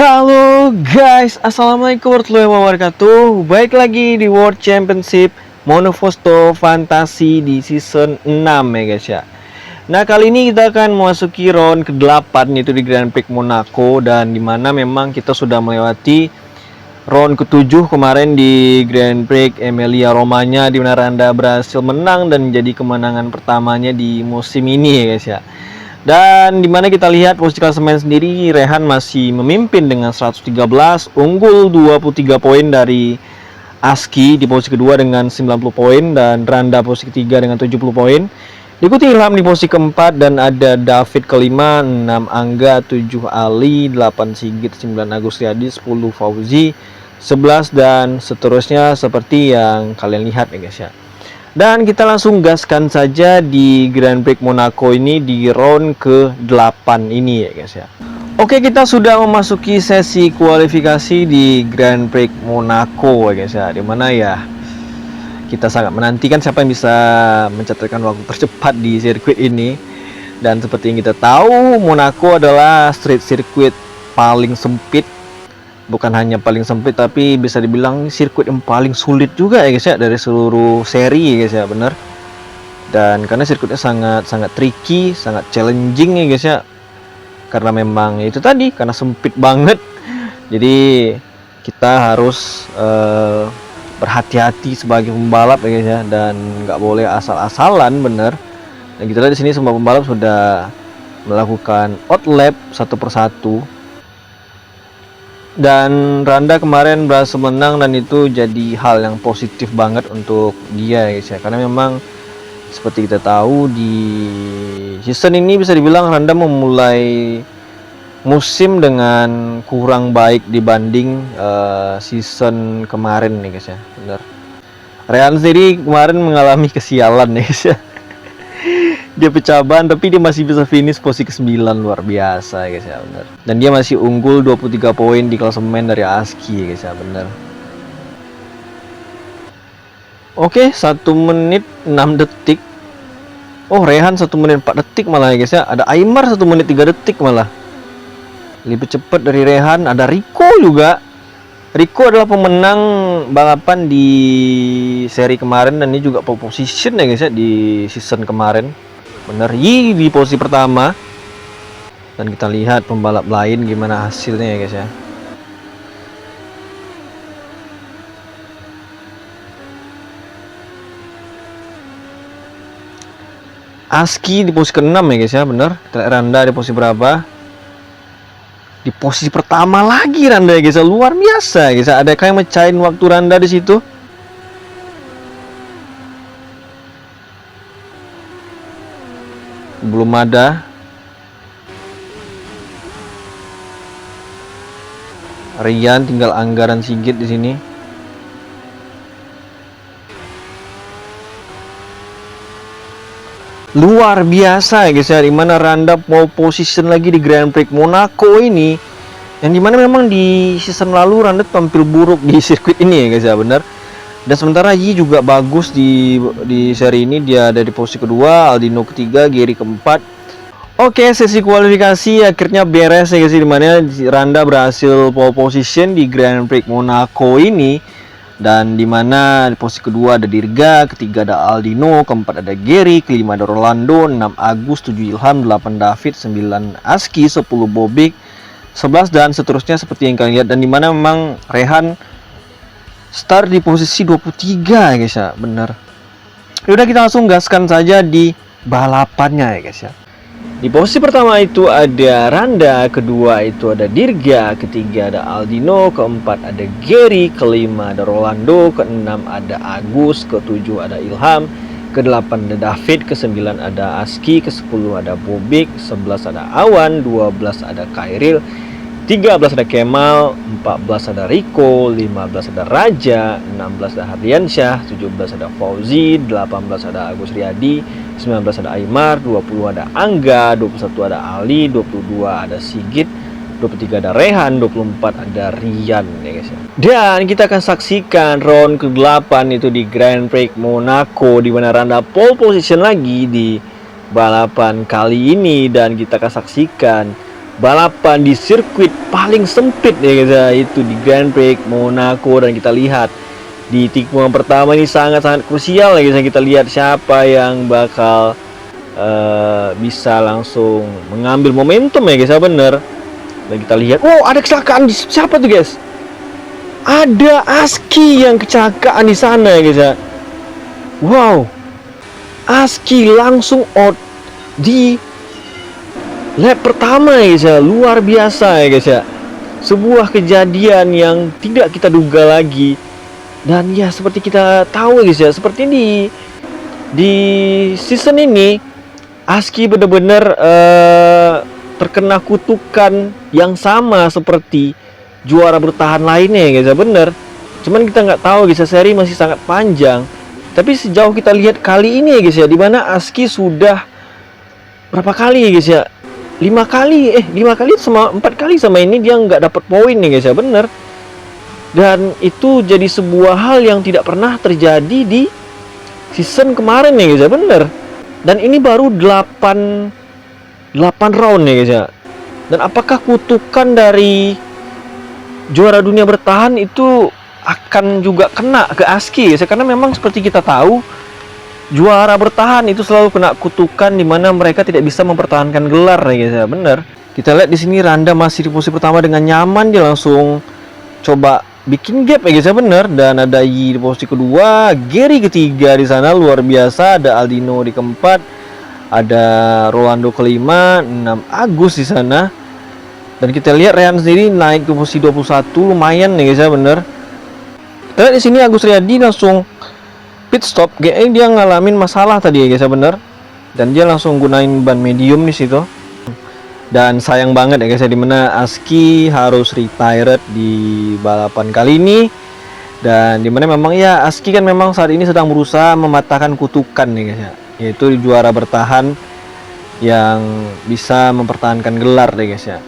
Halo guys, assalamualaikum warahmatullahi wabarakatuh. Baik lagi di World Championship Monoposto Fantasi di season 6 ya guys ya. Nah, kali ini kita akan memasuki round ke-8 yaitu di Grand Prix Monaco, dan dimana memang kita sudah melewati round ke-7 kemarin di Grand Prix Emilia Romagna, di mana Randa berhasil menang dan menjadi kemenangan pertamanya di musim ini ya guys ya. Dan dimana kita lihat posisi klasemen sendiri, Rehan masih memimpin dengan 113, unggul 23 poin dari Aski di posisi kedua dengan 90 poin, dan Randa posisi ketiga dengan 70 poin. Diikuti Ilham di posisi keempat, dan ada David kelima, 6 Angga, 7 Ali, 8 Sigit, 9 Agus Riyadi, 10 Fauzi, 11 dan seterusnya seperti yang kalian lihat ya guys ya. Dan kita langsung gaskan saja di Grand Prix Monaco ini di round ke-8 ini ya guys ya. Oke, kita sudah memasuki sesi kualifikasi di Grand Prix Monaco ya guys ya. Dimana ya kita sangat menantikan siapa yang bisa mencatatkan waktu tercepat di sirkuit ini. Dan seperti yang kita tahu, Monaco adalah street circuit paling sempit. Bukan hanya paling sempit, tapi bisa dibilang sirkuit yang paling sulit juga ya guys ya dari seluruh seri ya guys ya, bener. Dan karena sirkuitnya sangat tricky, sangat challenging ya guys ya. Karena memang itu tadi, karena sempit banget. Jadi kita harus berhati-hati sebagai pembalap ya guys ya, dan nggak boleh asal-asalan, bener. Dan kita lihat di sini semua pembalap sudah melakukan outlap satu persatu. Dan Randa kemarin berhasil menang, dan itu jadi hal yang positif banget untuk dia guys ya. Karena memang seperti kita tahu di season ini bisa dibilang Randa memulai musim dengan kurang baik dibanding season kemarin nih guys ya, bener. Rehan sendiri kemarin mengalami kesialan nih guys ya. Dia pecah ban tapi dia masih bisa finish posisi ke-9, luar biasa guys ya, bener. Dan dia masih unggul 23 poin di klasemen dari Aski guys ya, bener. Oke, 1 menit 6 detik. Oh, Rehan 1 menit 4 detik malah ya guys ya. Ada Aymar 1 menit 3 detik malah. Lebih cepat dari Rehan. Ada Rico juga. Rico adalah pemenang balapan di seri kemarin, dan ini juga pole position ya guys ya di season kemarin. Bener, Yi di posisi pertama. Dan kita lihat pembalap lain gimana hasilnya ya guys ya. Aski di posisi ke-6 ya guys ya, bener. Kita lihat Randa di posisi berapa. Di posisi pertama lagi Randa ya guys ya, luar biasa ya guys ya. Adakah yang mecahin waktu Randa di situ? Belum ada. Rian, tinggal Anggaran Sigit di sini. Luar biasa ya guys ya, dimana Randa mau position lagi di Grand Prix Monaco ini. Yang dimana memang di season lalu Randa tampil buruk di sirkuit ini ya guys ya, benar. Dan sementara Yi juga bagus di seri ini, dia ada di posisi kedua, Aldino ketiga, Gary keempat. Oke, sesi kualifikasi akhirnya beres ya guys, dimana Randa berhasil pole position di Grand Prix Monaco ini. Dan dimana di posisi kedua ada Dirga, ketiga ada Aldino, keempat ada Gary, kelima ada Rolando, 6 Agus, 7 Ilham, 8 David, 9 Aski, 10 Bobik, 11 dan seterusnya seperti yang kalian lihat. Dan dimana memang Rehan start di posisi 23 ya guys ya, bener. Yaudah, kita langsung gaskan saja di balapannya ya guys ya. Di posisi pertama itu ada Randa, kedua itu ada Dirga, ketiga ada Aldino, keempat ada Gary, kelima ada Rolando, keenam ada Agus, ketujuh ada Ilham, kedelapan ada David, kesembilan ada Aski, kesepuluh ada Bobik, 11 ada Awan, 12 ada Kairil, 13 ada Kemal, 14 ada Rico, 15 ada Raja, 16 ada Hardiansyah, 17 ada Fauzi, 18 ada Agus Riyadi, 19 ada Aymar, 20 ada Angga, 21 ada Ali, 22 ada Sigit, 23 ada Rehan, 24 ada Rian ya guys ya. Dan kita akan saksikan round ke-8 itu di Grand Prix Monaco, di mana Randa pole position lagi di balapan kali ini. Dan kita akan saksikan balapan di sirkuit paling sempit ya guys ya, itu di Grand Prix Monaco. Dan kita lihat di tikungan pertama ini sangat-sangat krusial ya guys ya. Kita lihat siapa yang bakal bisa langsung mengambil momentum ya guys ya, bener. Dan kita lihat, oh ada kecelakaan di siapa tuh guys? Ada Aski yang kecelakaan di sana ya guys ya. Wow, Aski langsung out di lap pertama ya guys ya, luar biasa ya guys ya. Sebuah kejadian yang tidak kita duga lagi. Dan ya seperti kita tahu guys ya, seperti di season ini Aski benar-benar terkena kutukan yang sama seperti juara bertahan lainnya ya guys ya, bener. Cuman kita nggak tahu guys ya, seri masih sangat panjang. Tapi sejauh kita lihat kali ini ya guys ya, dimana Aski sudah berapa kali ya guys ya, 5 kali sama 4 kali sama ini dia nggak dapat poin ya guys ya, bener. Dan itu jadi sebuah hal yang tidak pernah terjadi di season kemarin ya guys ya, bener. Dan ini baru 8 round ya guys ya. Dan apakah kutukan dari juara dunia bertahan itu akan juga kena ke Aski ya? Karena memang seperti kita tahu, juara bertahan itu selalu kena kutukan di mana mereka tidak bisa mempertahankan gelar ya guys ya, bener. Kita lihat di sini Randa masih di posisi pertama dengan nyaman, dia langsung coba bikin gap ya guys ya, bener. Dan ada Yi di posisi kedua, Gary ketiga di sana, luar biasa. Ada Aldino di keempat, ada Rolando kelima, 6 Agus di sana. Dan kita lihat Rehan sendiri naik ke posisi 21, lumayan ya guys ya, bener. Kita lihat di sini Agus Riyadi langsung pit stop, kayaknya dia ngalamin masalah tadi ya guys ya, bener. Dan dia langsung gunain ban medium di situ. Dan sayang banget ya guys ya, dimana Aski harus retired di balapan kali ini. Dan dimana memang ya Aski kan memang saat ini sedang berusaha mematahkan kutukan ya guys ya, yaitu juara bertahan yang bisa mempertahankan gelar ya guys ya.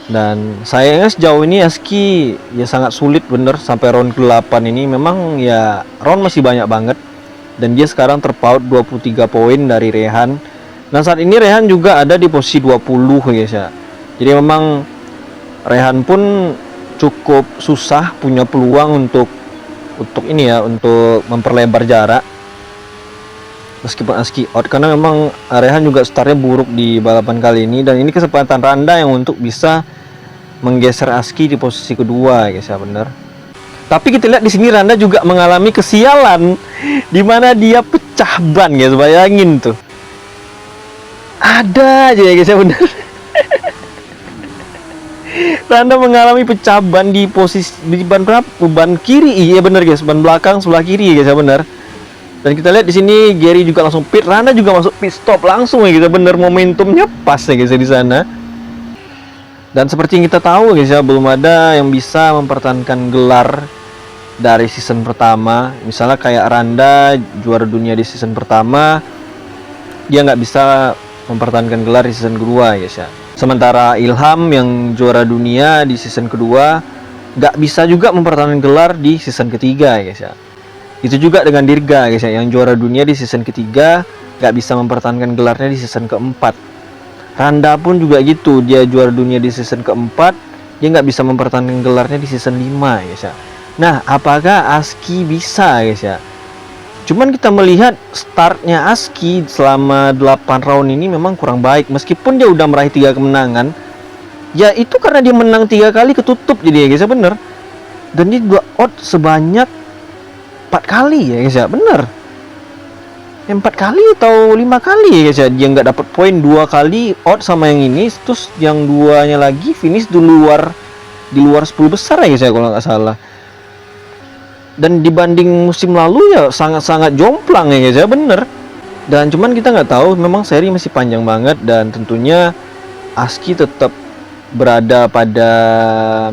Dan sayangnya sejauh ini Aski ya sangat sulit bener sampai round ke-8 ini. Memang ya round masih banyak banget. Dan dia sekarang terpaut 23 poin dari Rehan. Dan saat ini Rehan juga ada di posisi 20 guys ya. Jadi memang Rehan pun cukup susah punya peluang untuk ini ya, untuk memperlebar jarak meskipun Aski out, karena memang Rehan juga startnya buruk di balapan kali ini. Dan ini kesempatan Randa yang untuk bisa menggeser Aski di posisi kedua guys ya, bener. Tapi kita lihat di sini Randa juga mengalami kesialan di mana dia pecah ban guys, bayangin tuh. Ada aja ya guys ya, bener. Randa mengalami pecah ban di posisi di ban berapa? Ban kiri, iya bener guys, ban belakang sebelah kiri guys ya, bener. Dan kita lihat di sini Gary juga langsung pit, Randa juga masuk pit stop langsung ya guys ya, bener. Momentumnya pas ya guys ya di sana. Dan seperti yang kita tahu guys ya, belum ada yang bisa mempertahankan gelar dari season pertama. Misalnya kayak Randa juara dunia di season pertama, dia nggak bisa mempertahankan gelar di season kedua guys ya. Sementara Ilham yang juara dunia di season kedua nggak bisa juga mempertahankan gelar di season ketiga guys ya. Itu juga dengan Dirga guys ya, yang juara dunia di season ketiga nggak bisa mempertahankan gelarnya di season keempat. Randa pun juga gitu, dia juara dunia di season keempat, dia nggak bisa mempertahankan gelarnya di season 5 guys ya. Nah, apakah Aski bisa guys ya? Cuman kita melihat startnya Aski selama 8 round ini memang kurang baik. Meskipun dia udah meraih 3 kemenangan, ya itu karena dia menang 3 kali ketutup jadi ya guys ya, bener. Dan dia juga out sebanyak 4 kali ya guys ya, bener. 4 kali atau 5 kali ya guys ya, dia nggak dapat poin 2 kali out sama yang ini. Terus yang duanya lagi finish di luar 10 besar ya guys ya, kalau nggak salah. Dan dibanding musim lalu ya sangat-sangat jomplang ya guys ya, bener. Dan cuman kita nggak tahu, memang seri masih panjang banget. Dan tentunya Aski tetap berada pada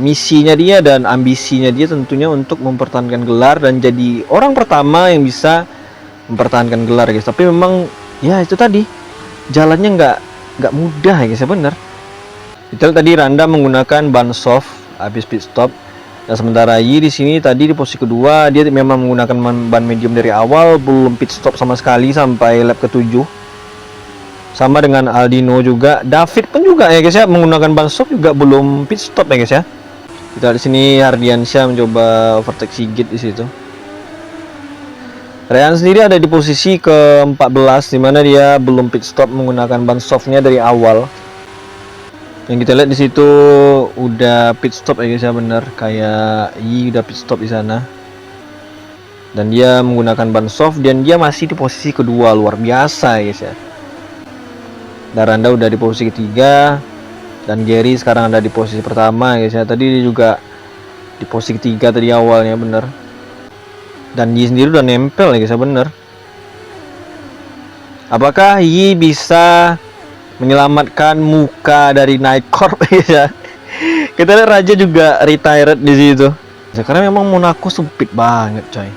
misinya dia dan ambisinya dia tentunya untuk mempertahankan gelar dan jadi orang pertama yang bisa mempertahankan gelar guys. Tapi memang ya itu tadi, jalannya nggak mudah ya guys ya, bener. Kita tadi Randa menggunakan ban soft habis pit stop. Dan sementara Yi di sini tadi di posisi kedua, dia memang menggunakan ban medium dari awal, belum pit stop sama sekali sampai lap ke-7. Sama dengan Aldino juga, David pun juga ya guys ya, menggunakan ban soft juga belum pit stop ya guys ya. Kita di sini Hardiansyah mencoba overtake Sigit di situ. Rehan sendiri ada di posisi ke-14 di mana dia belum pit stop menggunakan ban softnya dari awal. Yang kita lihat di situ udah pit stop ya guys ya, bener kayak udah pit stop di sana. Dan dia menggunakan ban soft dan dia masih di posisi kedua, luar biasa ya guys ya. Daranda udah di posisi ketiga dan Gary sekarang ada di posisi pertama guys ya. Tadi dia juga di posisi ketiga tadi awalnya, bener. Dan Yi sendiri udah nempel ya guys ya, bener. Apakah Yi bisa menyelamatkan muka dari Nightcorp guys ya? Kita lihat Raja juga retired di situ. Karena memang Monaco sempit banget coy.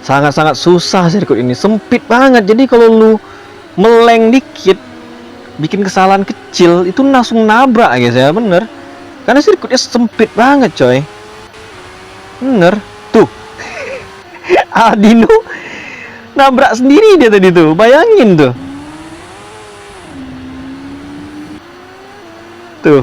Sangat-sangat susah sirkuit ini, sempit banget. Jadi kalau lu meleng dikit, bikin kesalahan kecil, itu langsung nabrak guys ya, bener. Karena sirkuitnya sempit banget coy. Bener. Tuh. Aldino nabrak sendiri dia tadi tuh. Bayangin tuh. Tuh.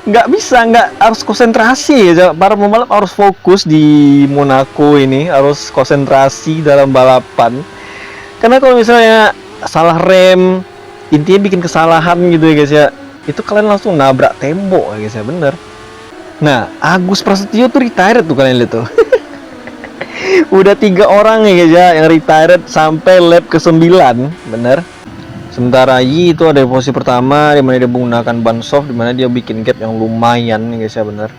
Nggak bisa, nggak, harus konsentrasi ya. Para pembalap harus fokus di Monaco ini, harus konsentrasi dalam balapan. Karena kalau misalnya salah rem, intinya bikin kesalahan gitu ya guys ya, itu kalian langsung nabrak tembok ya guys ya, bener. Nah, Agus Prasetyo tuh retired tuh, kalian lihat tuh. Udah 3 orang ya guys ya yang retired sampai lap ke-9, bener. Sementara Yi itu ada di posisi pertama di mana dia menggunakan ban soft, di mana dia bikin gap yang lumayan nih guys ya, bener.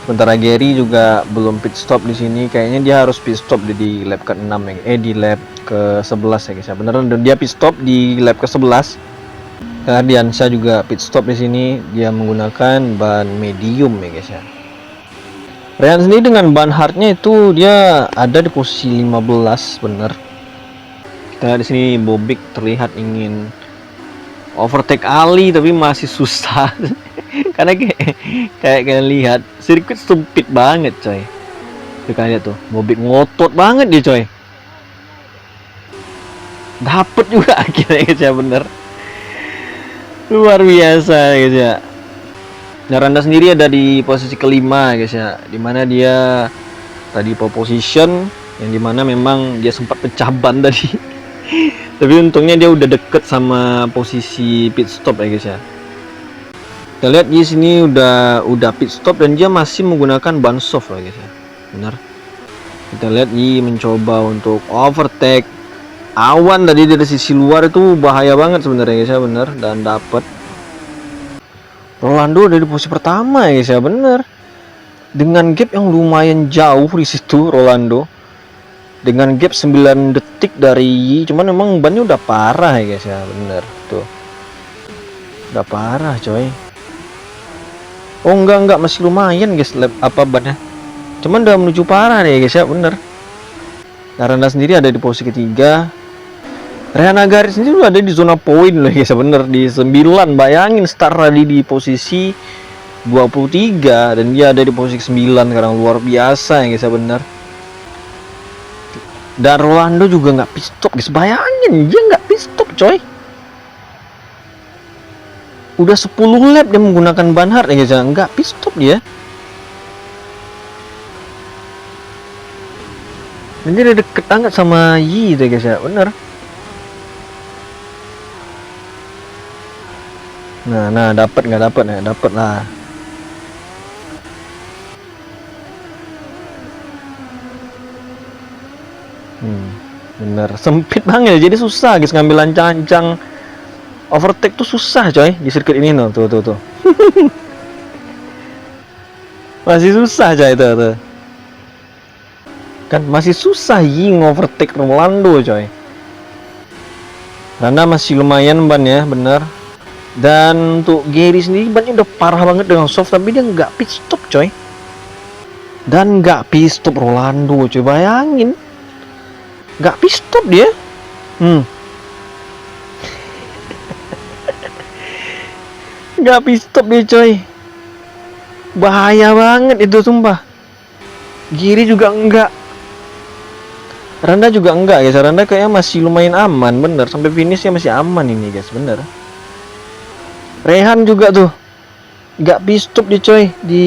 Sementara Gary juga belum pit stop di sini, kayaknya dia harus pit stop di lap ke-6 ya, di lap ke-11 ya guys ya, beneran. Dan dia pit stop di lap ke-11. Hardiansyah juga pit stop di sini, dia menggunakan ban medium ya guys ya. Rehan sendiri dengan ban hardnya itu dia ada di posisi 15, bener. Kita di sini Bobik terlihat ingin overtake Ali tapi masih susah. Karena kayak kalian lihat sirkuit sempit banget coy. Kalian lihat tuh, Bobik ngotot banget dia coy. Dapet juga akhirnya guys ya, bener. Luar biasa guys ya. Naranda sendiri ada di posisi kelima guys ya, dimana dia tadi pole position, yang dimana memang dia sempat pecah ban tadi. Tapi untungnya dia udah deket sama posisi pit stop ya guys ya. Kita lihat di sini udah pit stop dan dia masih menggunakan ban soft ya guys ya, benar. Kita lihat Yi mencoba untuk overtake. Awan tadi dari sisi luar itu bahaya banget sebenarnya guys ya, bener. Dan dapat Rolando dari posisi pertama ya guys ya, bener. Dengan gap yang lumayan jauh di situ Rolando. Dengan gap 9 detik dari Yi, cuman memang bannya udah parah ya guys ya, bener. Tuh. Udah parah coy. Oh enggak, masih lumayan guys bannya. Cuman udah menuju parah nih guys ya, bener. Naranda sendiri ada di posisi ketiga. Rehan Nagari sendiri udah ada di zona poin loh guys ya, bener, di 9. Bayangin start tadi di posisi 23 dan dia ada di posisi 9 sekarang, luar biasa ya guys ya, bener. Dan Rolando juga nggak pit stop guys, bayangin dia nggak pit stop coy. Udah 10 lap dia menggunakan ban hard ya guys ya, nggak pit stop dia. Dan dia udah deket banget sama Yi deh guys ya, bener. Nah dapat nggak dapat ya, dapat lah. Bener, sempit banget jadi susah guys ngambil lancang-lancang overtake tuh, susah coy di sirkuit ini tuh. Masih susah coy tuh. Kan masih susah Yi overtake Rolando coy. Karena masih lumayan ban ya, bener. Dan untuk Gary sendiri bannya udah parah banget dengan soft, tapi dia nggak pit stop coy. Dan nggak pit stop Rolando coy, bayangin. Nggak pit stop dia. Nggak pit stop dia coy. Bahaya banget itu sumpah. Giri juga enggak. Randa juga enggak guys. Randa kayaknya masih lumayan aman, bener. Sampai finishnya masih aman ini guys, bener. Rehan juga tuh nggak pit stop dia coy di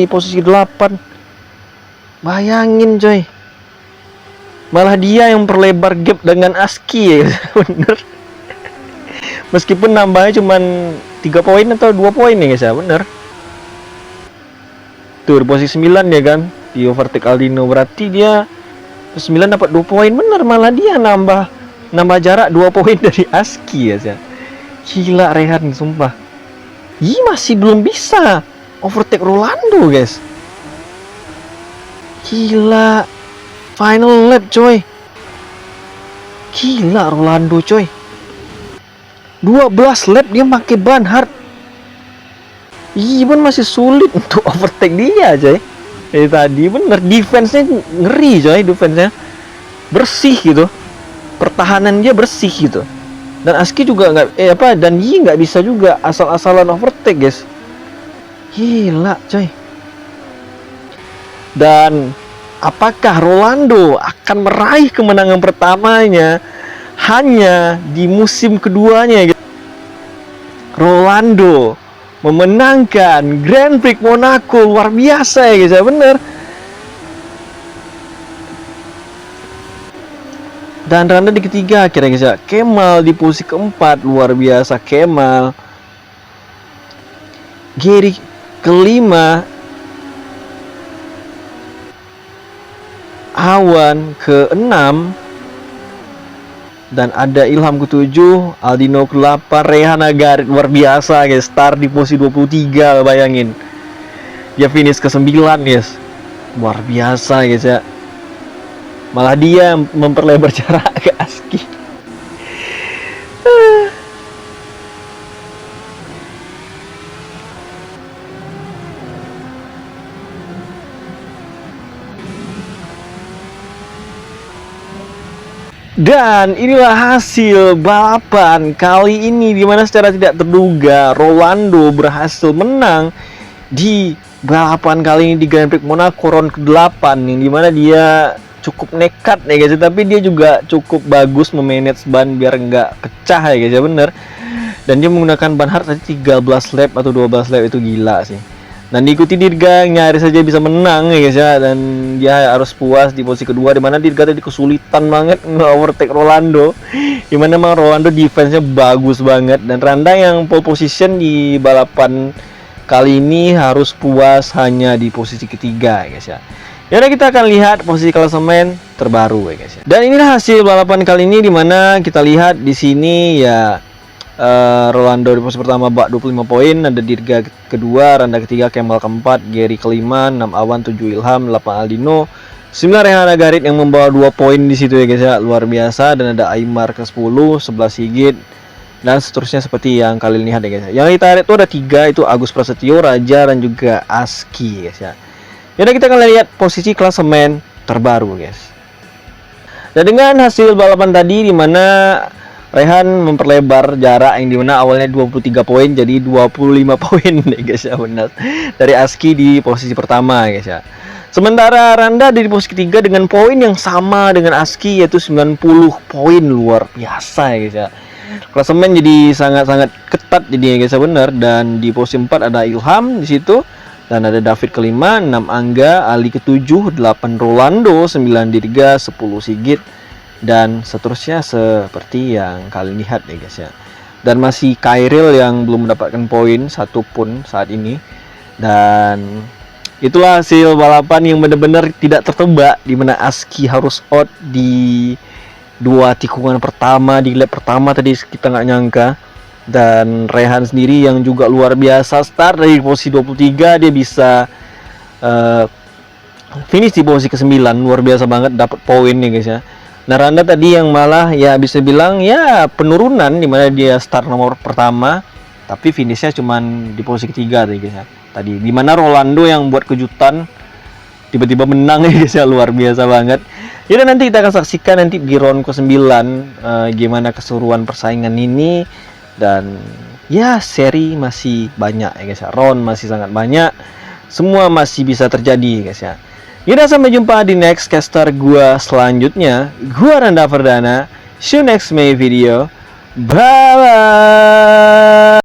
posisi 8. Bayangin coy. Malah dia yang perlebar gap dengan Aski ya, bener. Meskipun nambahnya cuman 3 poin atau 2 poin ya guys ya, bener. Tuh di posisi 9 ya kan, di overtake Aldino, berarti dia 9 dapat 2 poin, bener. Malah dia nambah jarak 2 poin dari Aski ya. Gila Rehan sumpah. Ih, masih belum bisa overtake Rolando guys. Gila. Final lap coy. Gila Rolando coy. 12 lap dia pakai ban hard. Even masih sulit untuk overtake dia coy. Tadi bener defense-nya ngeri coy, defense-nya bersih gitu. Pertahanan dia bersih gitu. Dan Aski juga nggak dan Yi nggak bisa juga asal-asalan overtake guys. Gila coy. Dan apakah Rolando akan meraih kemenangan pertamanya hanya di musim keduanya gitu? Rolando memenangkan Grand Prix Monaco, luar biasa ya guys ya, bener. Dan Randa di ketiga akhirnya guys ya. Kemal di posisi keempat, luar biasa Kemal. Giri kelima, Awan ke-6, dan ada Ilham ke-7, Aldino ke-8, Rehan Agarit, luar biasa guys, start di posisi 23, bayangin. Dia finish ke-9 guys. Luar biasa guys ya. Malah dia memperlebar jarak ke Aski. Dan inilah hasil balapan kali ini, dimana secara tidak terduga Rolando berhasil menang di balapan kali ini di Grand Prix Monaco round ke-8, yang dimana dia cukup nekat ya guys, tapi dia juga cukup bagus memanage ban biar nggak pecah ya guys ya, bener. Dan dia menggunakan ban hard tadi 13 lap atau 12 lap, itu gila sih. Dan diikuti Dirga, nyaris saja bisa menang ya guys ya, dan dia harus puas di posisi kedua, dimana Dirga tadi kesulitan banget nge-overtake Rolando, dimana memang Rolando defense-nya bagus banget. Dan Randa yang pole position di balapan kali ini harus puas hanya di posisi ketiga ya guys ya. Yaudah, kita akan lihat posisi klasemen terbaru ya guys ya. Dan inilah hasil balapan kali ini, dimana kita lihat di sini ya, Rolando di posisi pertama bak 25 poin, ada Dirga kedua, Randa ketiga, Kemal keempat, Gary kelima, 6 Awan, 7 Ilham, 8 Aldino, 9 Rehan Agarit yang membawa 2 poin di situ ya guys ya, luar biasa. Dan ada Aymar ke-10, 11 Sigit, dan seterusnya seperti yang kalian lihat ya guys ya. Yang ditarik itu ada 3, itu Agus Prasetyo, Raja, dan juga Aski guys ya. Jadi kita akan lihat posisi klasemen terbaru guys. Dan dengan hasil balapan tadi, dimana Rehan memperlebar jarak yang dimana awalnya 23 poin jadi 25 poin ya guys ya, benar, dari Aski di posisi pertama guys ya. Sementara Randa di posisi ketiga dengan poin yang sama dengan Aski, yaitu 90 poin, luar biasa ya guys ya. Klasemen jadi sangat-sangat ketat jadi ya guys ya, benar. Dan di posisi 4 ada Ilham di situ, dan ada David kelima, 6 Angga, Ali ke-7, 8 Rolando, 9 Dirga, 10 Sigit, dan seterusnya seperti yang kalian lihat ya guys ya. Dan masih Kairil yang belum mendapatkan poin satupun saat ini. Dan itulah hasil balapan yang benar-benar tidak tertebak, di mana Aski harus out di 2 tikungan pertama di lap pertama tadi, kita nggak nyangka. Dan Rehan sendiri yang juga luar biasa, start dari posisi 23 dia bisa finish di posisi ke-9, luar biasa banget dapat poin ya guys ya. Nah, Randa tadi yang malah ya bisa bilang ya penurunan, dimana dia start nomor pertama tapi finishnya cuman di posisi ketiga tadi guys ya. Tadi dimana Rolando yang buat kejutan tiba-tiba menang ya guys ya, luar biasa banget. Jadi nanti kita akan saksikan nanti di round ke-9 gimana keseruan persaingan ini. Dan ya seri masih banyak ya guys ya, round masih sangat banyak, semua masih bisa terjadi guys ya. Kita sampai jumpa di next caster gua selanjutnya. Gua Randa Perdana. See you next May video. Bye bye.